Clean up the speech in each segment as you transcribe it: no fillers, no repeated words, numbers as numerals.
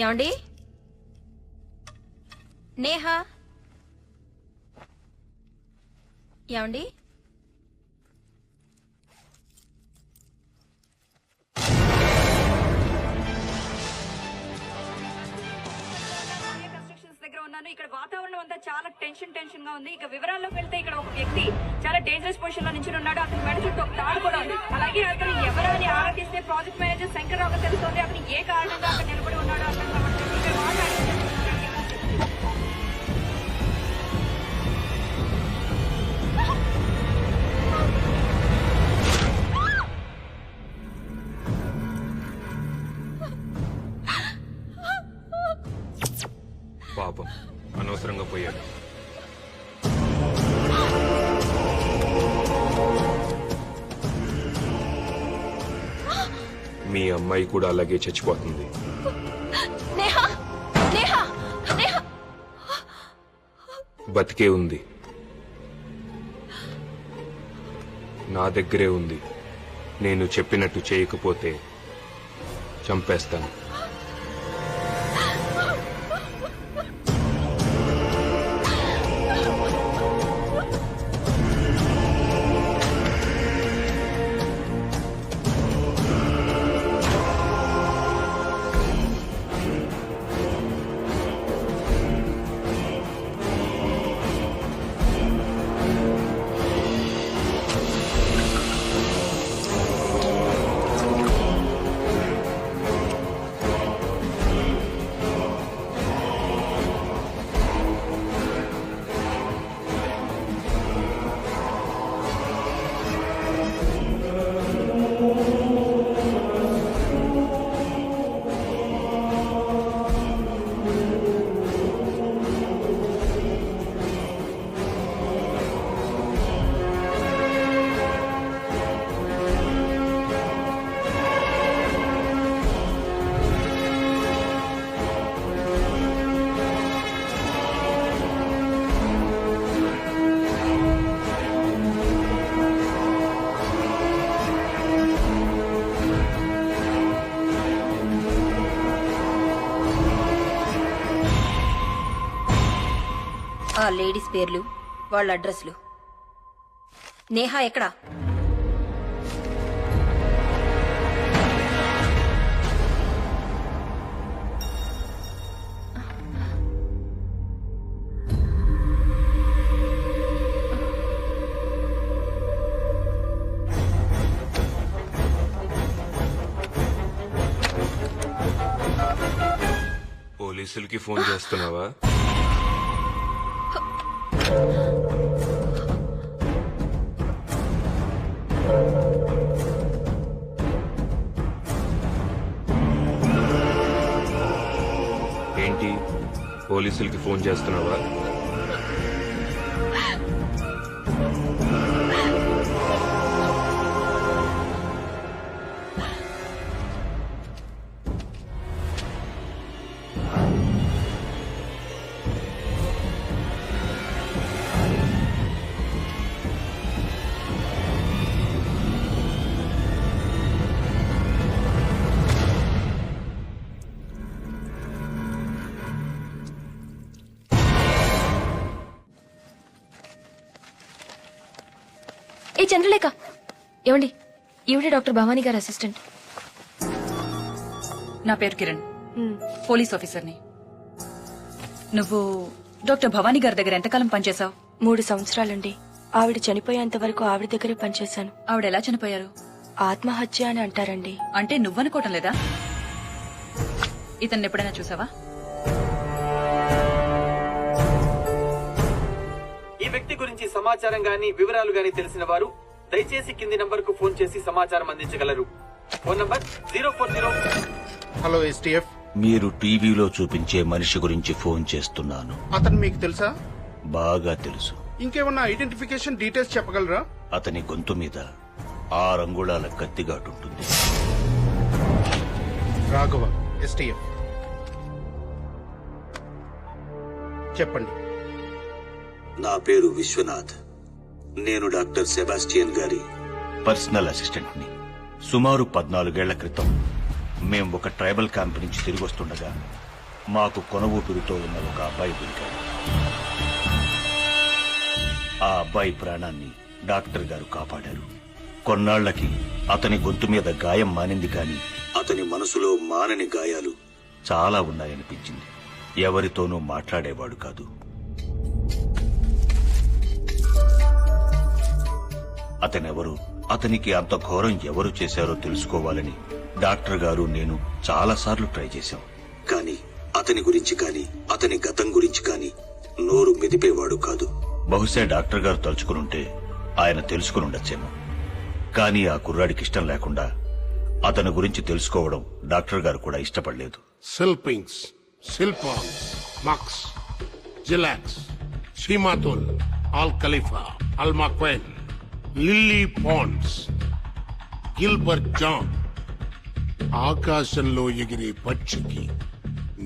ఏమండి? నేహా, ఏమండి? ఇక్కడ వాతావరణం అంతా చాలా టెన్షన్ గా ఉంది. ఇక వివరాల్లోకి వెళ్తే ఇక్కడ ఒక వ్యక్తి చాలా డేంజరస్ పొజిషన్ లో నుంచి ఉన్నాడు. అతని మెడ చుట్టూ ఒక తాడు కూడా ఉంది. అలాగే అతను ఎవరని ఆరాధిస్తే ప్రాజెక్ట్ మేనేజర్ శంకర్రావు తెలుస్తోంది. అతను ఏ కారణంగా అక్కడ నిలబడి ఉన్నాడో అర్థం కావట్లేదు. ఇక్కడ పాపం అనవసరంగా పోయాడు. మీ అమ్మాయి కూడా అలాగే చచ్చిపోతుంది. బతికే ఉంది, నా దగ్గరే ఉంది. నేను చెప్పినట్టు చేయకపోతే చంపేస్తాను. ఆ లేడీస్ పేర్లు, వాళ్ళ అడ్రస్లు. నేహా ఎక్కడా? పోలీసులకి ఫోన్ చేస్తున్నావా? ఏంటి, పోలీసులకి ఫోన్ చేస్తున్నావా? ఏ చంద్రలేఖ, ఏమండి? ఈవిడే డాక్టర్ భవానీ గారి అసిస్టెంట్. నా పేరు కిరణ్, పోలీస్ ఆఫీసర్ని. నువ్వు డాక్టర్ భవానీ గారి దగ్గర ఎంతకాలం పనిచేశావు? 3 సంవత్సరాలండి. ఆవిడ చనిపోయేంత వరకు ఆవిడ దగ్గరే పనిచేశాను. ఆవిడ ఎలా చనిపోయారు? ఆత్మహత్య అని అంటారండి. అంటే నువ్వనుకోవటం లేదా? ఇతన్ని ఎప్పుడైనా చూసావా? ఈ వ్యక్తి గురించి సమాచారం గాని వివరాలు గాని తెలిసిన వారు దయచేసి కింది నంబర్ కు ఫోన్ చేసి సమాచారం అందించగలరు. Phone number 040. హలో ఎస్టీఎఫ్, మీరు టీవీలో చూపించే మనిషి గురించి ఫోన్ చేస్తున్నాను. అతను మీకు తెలుసా? బాగా తెలుసు. ఇంకేమన్నా ఐడెంటిఫికేషన్ డీటెయిల్స్ చెప్పగలరా? అతని గొంతు మీద 6 అంగుళాల కత్తిగాటుంటుంది. రాఘవ, ఎస్టీఎఫ్. చెప్పండి. నా పేరు విశ్వనాథ్. నేను డాక్టర్ సెబాస్టియన్ గారి పర్సనల్ అసిస్టెంట్ ని. సుమారు 14 ఏళ్ల క్రితం మేం ఒక ట్రైబల్ క్యాంప్ నుంచి తిరిగి వస్తుండగా మాకు కొన ఊపిరితో ఉన్న ఒక అబ్బాయి దొరికాడు. ఆ అబ్బాయి ప్రాణాన్ని డాక్టర్ గారు కాపాడారు. కొన్నాళ్లకి అతని గొంతు మీద గాయం మానింది, కాని అతని మనసులో మానని గాయాలు చాలా ఉన్నాయనిపించింది. ఎవరితోనూ మాట్లాడేవాడు కాదు. అతనెవరు, అతనికి అంత ఘోరం ఎవరు చేశారో తెలుసుకోవాలని డాక్టర్ గారు నేను చాలాసార్లు ట్రై చేశాం. కానీ అతని గురించి కానీ అతని గతం గురించి కానీ నోరు మెదిపేవాడు కాదు. బహుశా డాక్టర్ గారు తలుచుకునుంటే ఆయన తెలుసుకుని ఉండొచ్చేమో. కానీ ఆ కుర్రాడికి ఇష్టం లేకుండా అతని గురించి తెలుసుకోవడం డాక్టర్ గారు కూడా ఇష్టపడలేదు. సెల్పింగ్స్, సిల్పాంగ్స్, మక్స్, జిలాక్స్, సీమాతోల్, ఆల్ ఖలీఫా, అల్మాక్వైన్, లిల్లీ పాండ్స్, గిల్బర్ట్ జాన్. ఆకాశంలో ఎగిరే పక్షికి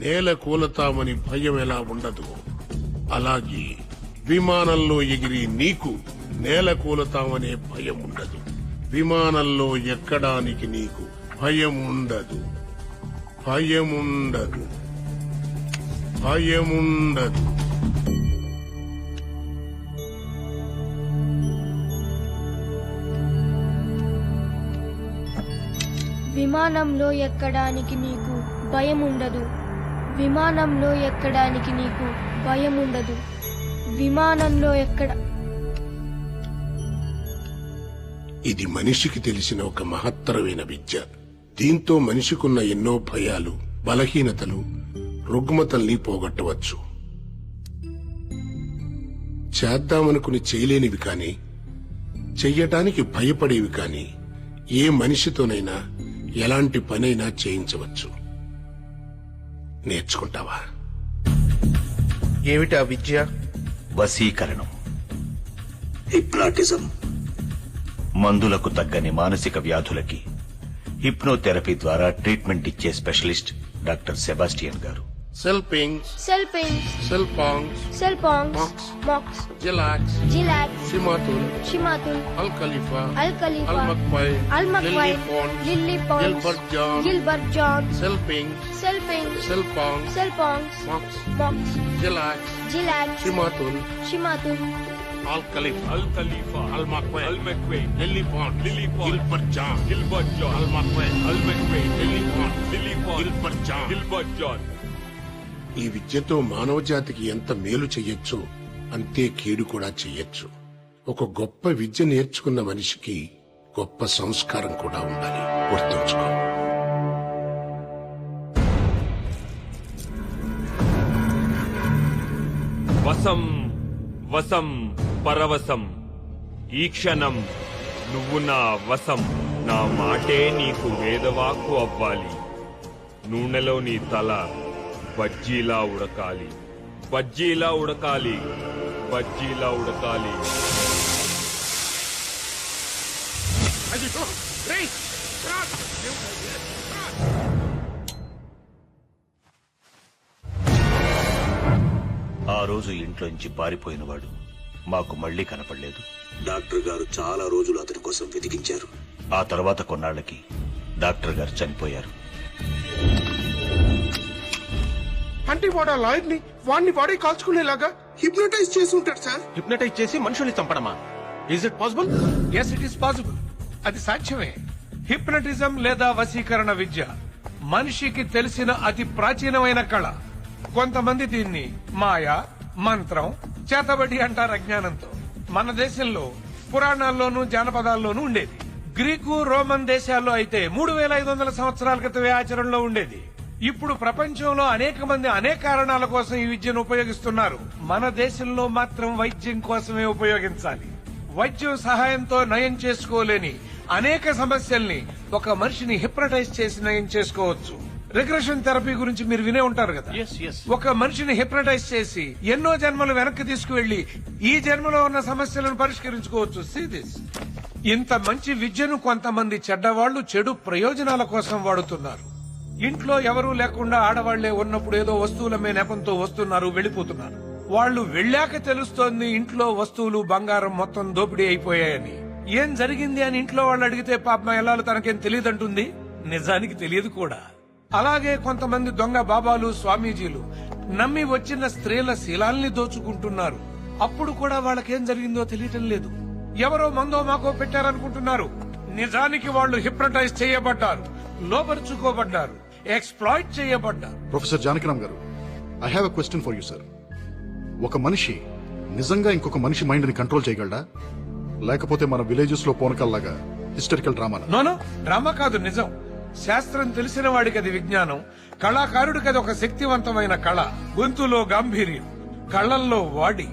నేల కూలతామని భయం ఎలా ఉండదు, అలాగే విమానంలో ఎగిరి నీకు నేల కూలతామనే భయం ఉండదు. విమానంలో ఎక్కడానికి నీకు భయం ఉండదు, భయముండదు, భయముండదు. విమానంలో ఎక్కడానికి నీకు భయం ఉండదు, విమానంలో ఎక్కడానికి నీకు భయం ఉండదు, విమానంలో ఎక్కడ. ఇది మనిషికి తెలిసిన ఒక మహత్తరమైన విద్య. దీంతో మనిషికున్న ఎన్నో భయాలు, బలహీనతలు, రుగ్మతల్ని పోగొట్టవచ్చు. చేద్దామనుకుని చేయలేనివి కాని, చెయ్యటానికి భయపడేవి కాని ఏ మనిషితోనైనా ఎలాంటి పనైనా చేయించవచ్చు. నేర్చుకుంటావా? ఏమిటా విద్య? వశీకరణం, హిప్నాటిజం. మందులకు తగ్గని మానసిక వ్యాధులకి హిప్నోథెరపీ ద్వారా ట్రీట్మెంట్ ఇచ్చే స్పెషలిస్ట్ డాక్టర్ సెబాస్టియన్ గారు. సెల్పింగ్స్, సెల్పింగ్స్, సిల్పాంగ్స్, సెల్పాంగ్స్, మక్స్, మాక్స్, జిలాక్స్, జిలాక్స్, సిమాతుల్, షిమాతుల్, అల్ ఖలీఫా, అల్ ఖలీఫా, అల్మక్వైన్, అల్మక్వైన్, lily ponds, Gilbert John, Gilbert John, సెల్పింగ్స్, సెల్పింగ్స్, సిల్పాంగ్స్, సెల్పాంగ్స్, మక్స్, మాక్స్, జిలాక్స్, జిలాక్స్, సిమాతుల్, షిమాతుల్, Al Khalifa, Al McQuain, Lily Pond, Gilbert John, Al McQuain, Lily Pond, Gilbert John. ఈ విద్యతో మానవ జాతికి ఎంత మేలు చెయ్యొచ్చో అంతే కీడు కూడా చెయ్యొచ్చు. ఒక గొప్ప విద్య నేర్చుకున్న మనిషికి గొప్ప సంస్కారం కూడా ఉండాలి. గుర్తుంచుకో. వసం వసం పరవశం, ఈ క్షణం నువ్వు నా వశం. నా మాటే నీకు వేదవాక్కు అవ్వాలి. నూనెలో నీ తల బజ్జీలా ఉడకాలి, బజ్జీలా ఉడకాలి, బజ్జీలా ఉడకాలి. ఆ రోజు ఇంట్లోంచి పారిపోయినవాడు మాకు మళ్లీ కనపడలేదు. డాక్టర్ గారు చాలా రోజులు అతని కోసం వెతికించారు. ఆ తర్వాత కొన్నాళ్లకి డాక్టర్ గారు చనిపోయారు. అంటే వాడు ఆ లాయర్ ని వాడిని వాడే కాల్చుకునేలాగా హిప్నటైజ్ చేసి ఉంటాడు సార్. హిప్నటైజ్ చేసి మనుషుల్ని చంపడమా? Is it possible? Yes, it is possible. అది సాధ్యమే. హిప్నటిజం లేదా వశీకరణ విద్య మనిషికి తెలిసిన అతి ప్రాచీనమైన కళ. కొంతమంది దీన్ని మాయ, మంత్రం, చేతబడి అంటారు అజ్ఞానంతో. మన దేశంలో పురాణాల్లోనూ జానపదాల్లోనూ ఉండేది. గ్రీకు, రోమన్ దేశాల్లో అయితే 3500 సంవత్సరాల క్రితమే ఆచరణలో ఉండేది. ఇప్పుడు ప్రపంచంలో అనేక మంది అనేక కారణాల కోసం ఈ విద్యను ఉపయోగిస్తున్నారు. మన దేశంలో మాత్రం వైద్యం కోసమే ఉపయోగించాలి. వైద్యం సహాయంతో నయం చేసుకోలేని అనేక సమస్యల్ని ఒక మనిషిని హిప్నటైజ్ చేసి నయం చేసుకోవచ్చు. రిగ్రెషన్ థెరపీ గురించి మీరు వినే ఉంటారు కదా. ఒక మనిషిని హిప్నటైజ్ చేసి ఎన్నో జన్మలు వెనక్కి తీసుకువెళ్లి ఈ జన్మలో ఉన్న సమస్యలను పరిష్కరించుకోవచ్చు. See this. ఇంత మంచి విద్యను కొంతమంది చెడ్డవాళ్లు చెడు ప్రయోజనాల కోసం వాడుతున్నారు. ఇంట్లో ఎవరూ లేకుండా ఆడవాళ్లే ఉన్నప్పుడు ఏదో వస్తువులమే నెపంతో వస్తున్నారు, వెళ్లిపోతున్నారు. వాళ్లు వెళ్ళాక తెలుస్తోంది ఇంట్లో వస్తువులు, బంగారం మొత్తం దోపిడీ అయిపోయాయని. ఏం జరిగింది అని ఇంట్లో వాళ్ళు అడిగితే పాపం ఎల్లాలు తనకేం తెలియదంటుంది. నిజానికి తెలియదు కూడా. అలాగే కొంతమంది దొంగ బాబాలు స్వామీజీలు నమ్మి వచ్చిన స్త్రీల శీలాల్ని దోచుకుంటున్నారు. అప్పుడు కూడా వాళ్ళకేం జరిగిందో తెలియటం లేదు. ఎవరో మందో మాకో పెట్టారనుకుంటున్నారు. నిజానికి వాళ్ళు హిప్నటైజ్ చేయబడ్డారు, లోపరుచుకోబడ్డారు, ఎక్స్ప్లాయిట్ చేయబడ్డారు. ప్రొఫెసర్ జానకిరామ్ గారు, I have a question for you sir. ఒక మనిషి నిజంగా ఇంకొక మనిషి మైండ్ ని కంట్రోల్ చేయగలడా, లేకపోతే మన విలేజెస్ లో పోనకల్లాగా హిస్టరికల్ డ్రామా? నోనో, డ్రామా కాదు, నిజం. శాస్త్రం తెలిసిన వాడికి అది విజ్ఞానం, కళాకారుడికి అది ఒక శక్తివంతమైన కళ. గొంతులో గాంభీర్యం, కళ్ళల్లో వాడి,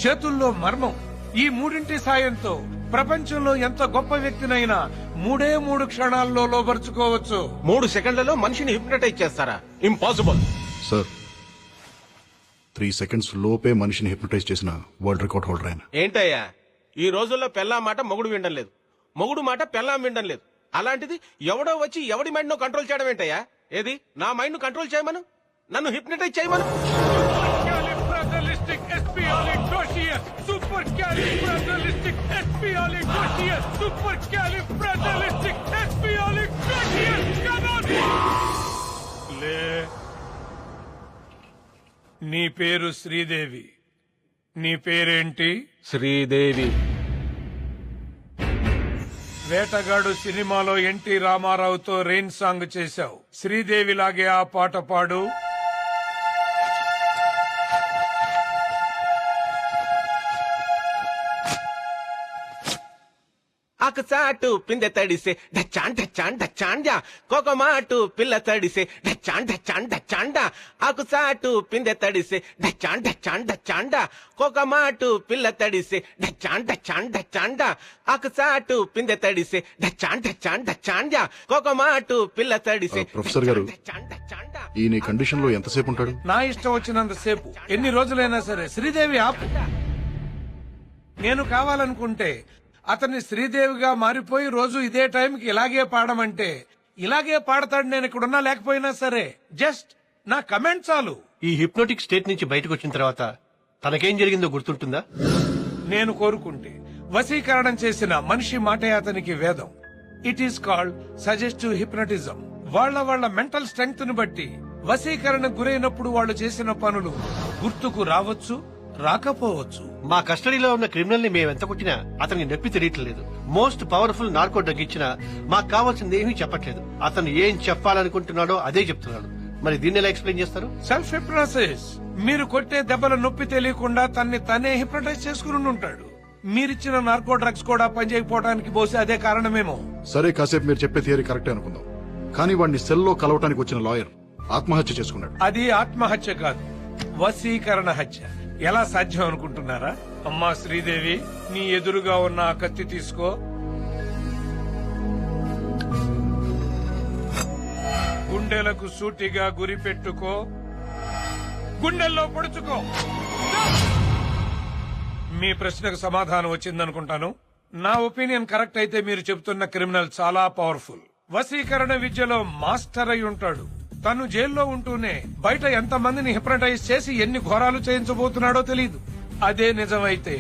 చేతుల్లో మర్మం. ఈ మూడింటి సాయంతో ప్రపంచంలో ఎంత గొప్ప వ్యక్తినైనా 3 క్షణాల్లో లోబర్చుకోవచ్చు. 3 సెకండ్లలో మనిషిని హిప్నటైజ్ చేస్తారా? ఇంపాసిబుల్. సార్, 3 సెకండ్స్ లోపే మనిషిని హిప్నటైజ్ చేసిన వరల్డ్ రికార్డ్ హోల్డర్ ఆయన. ఏంటయ్యా, ఈ రోజుల్లో పెళ్ళాం మాట మొగుడు వినడం లేదు, మొగుడు మాట పెళ్ళాం వినడం లేదు. అలాంటిది ఎవడో వచ్చి ఎవడి మైండ్ ను కంట్రోల్ చేయడం ఏంటయ్యా? ఏది నా మైండ్ ను కంట్రోల్ చేయమను, నన్ను హిప్నటైజ్ చేయమను. నీ పేరు శ్రీదేవి, నీ పేరేంటి? శ్రీదేవి. వేటగాడు సినిమాలో ఎన్టీ రామారావుతో రెయిన్ సాంగ్ చేశావు. శ్రీదేవి లాగే ఆ పాట పాడు. ఆకుచాటు పిందె తడిసే డచ్చాన్ డచ్చాన్ డచ్చాండా, కోకమాటు పిల్ల తడిసే డచ్చాన్ డచ్చాన్ డచ్చాండా. ఆకుచాటు పిందె తడిసే డచ్చాన్ డచ్చాన్ డచ్చాండా, కోకమాటు పిల్ల తడిసే డచ్చాన్ డచ్చాన్ డచ్చాండా. ఆకుచాటు పిందె తడిసే డచ్చాన్ డచ్చాన్ డచ్చాండా, కోకమాటు పిల్ల తడిసే. ప్రొఫెసర్ గారు, ఈ నీ కండిషన్ లో ఎంతసేపు ఉంటాడు? నా ఇష్టం వచ్చినంతసేపు, ఎన్ని రోజులైనా సరే. శ్రీదేవి ఆపు. నేను కావాలనుకుంటే అతన్ని శ్రీదేవిగా మారిపోయి రోజు ఇదే టైంకి ఇలాగే పాడమంటే ఇలాగే పాడతాడు. నేను ఇక్కడున్నా లేకపోయినా సరే. జస్ట్ నా కమెంట్ చాలు. ఈ హిప్నోటిక్ స్టేట్ నుంచి బయటకు వచ్చిన తర్వాత తనకేం జరిగిందో గుర్తుంటుందా? నేను కోరుకుంటే వశీకరణం చేసిన మనిషి మాటే అతనికి వేదం. It is called suggestive hypnotism. వాళ్ళ మెంటల్ స్ట్రెంగ్త్ ను బట్టి వశీకరణకు గురైనప్పుడు వాళ్ళు చేసిన పనులు గుర్తుకు రావచ్చు, రాకపోవచ్చు. మా కస్టడీలో ఉన్న క్రిమినల్ ని మేము ఎంత కొట్టినా అతనికి నొప్పి తెలియట్లేదు. మోస్ట్ పవర్ఫుల్ నార్కో డ్రగ్ ఇచ్చినా మాకు కావాల్సింది ఏమీ చెప్పట్లేదు. అతను ఏం చెప్పాలనుకుంటున్నాడో అదే చెప్తున్నాడు. మరి దీన్ని ఎలా ఎక్స్ప్లెయిన్ చేస్తారు? Self hypnosis. మీరు కొట్టే దెబ్బల నొప్పి తెలియకుండా తనే హిప్నటైజ్ చేసుకుని ఉంటాడు. మీరిచ్చిన నార్కో డ్రగ్స్ కూడా పనిచేయకపోవడానికి బహుశా అదే కారణమేమో. సరే, కాసేపు మీరు చెప్పే థియరీ కరెక్టే అనుకుందాం. కానీ వాడిని సెల్లో కలవటానికి వచ్చిన లాయర్ ఆత్మహత్య చేసుకున్నాడు. అది ఆత్మహత్య కాదు, వశీకరణ హత్య. ఎలా సాధ్యం అనుకుంటున్నారా? అమ్మా శ్రీదేవి, నీ ఎదురుగా ఉన్న ఆ కత్తి తీసుకో. గుండెలకు సూటిగా గురి పెట్టుకో, గుండెల్లో పొడుచుకో. మీ ప్రశ్నకు సమాధానం వచ్చిందనుకుంటాను. నా ఒపీనియన్ కరెక్ట్ అయితే మీరు చెబుతున్న క్రిమినల్ చాలా పవర్ఫుల్. వశీకరణ విద్యలో మాస్టర్ అయి ఉంటాడు. తను జైల్లో ఉంటూనే బయట ఎంతమందిని హిప్నటైజ్ చేసి ఎన్ని ఘోరాలు చేయించబోతున్నాడో తెలీదు. అదే నిజమైతే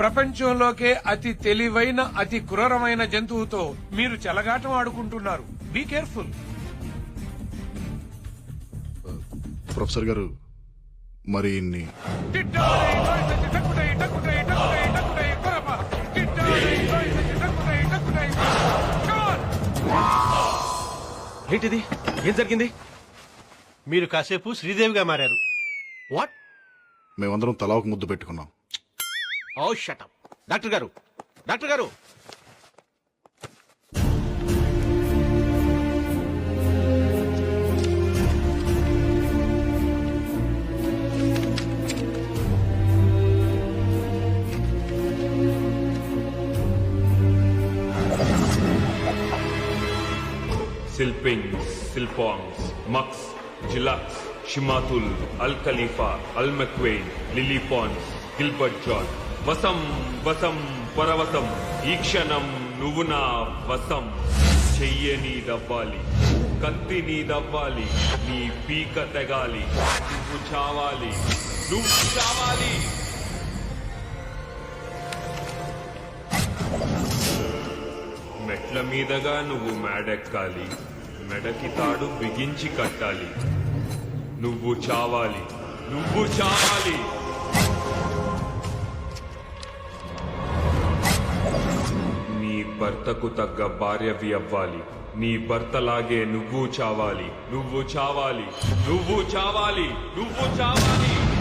ప్రపంచంలోకే అతి తెలివైన, అతి క్రూరమైన జంతువుతో మీరు చెలగాటం ఆడుకుంటున్నారు. Be careful. ప్రొఫెసర్ గారు, మరి ఇన్ని ఏంటిది? ఏం జరిగింది? మీరు కాసేపు శ్రీదేవిగా మారారు. వాట్? మేమందరం తలా ఒక ముద్దు పెట్టుకున్నాం. ఓ షట్ అప్. డాక్టర్ గారు, డాక్టర్ గారు, Silpings, Silpongs, Mux, Jilax, Shimatul, Al Khalifa, Al McQuain, Lily Pons, Gilbert John. Vasam, Vasam, Paravasam, Ikshanam, Nuvuna, Vasam. చెయ్యని దవ్వాలి, కత్తిని దవ్వాలి, నీ పీక తెగాలి, నువ్వు చావాలి, నువ్వు చావాలి. మెట్ల మీదగా నువ్వు మేడెక్కాలి, మెడకి తాడు బిగించి కట్టాలి. నువ్వు చావాలి, నువ్వు చావాలి. నీ భర్తకు తగ్గ భార్యవి అవ్వాలి. నీ భర్తలాగే నువ్వు చావాలి, నువ్వు చావాలి, నువ్వు చావాలి, నువ్వు చావాలి.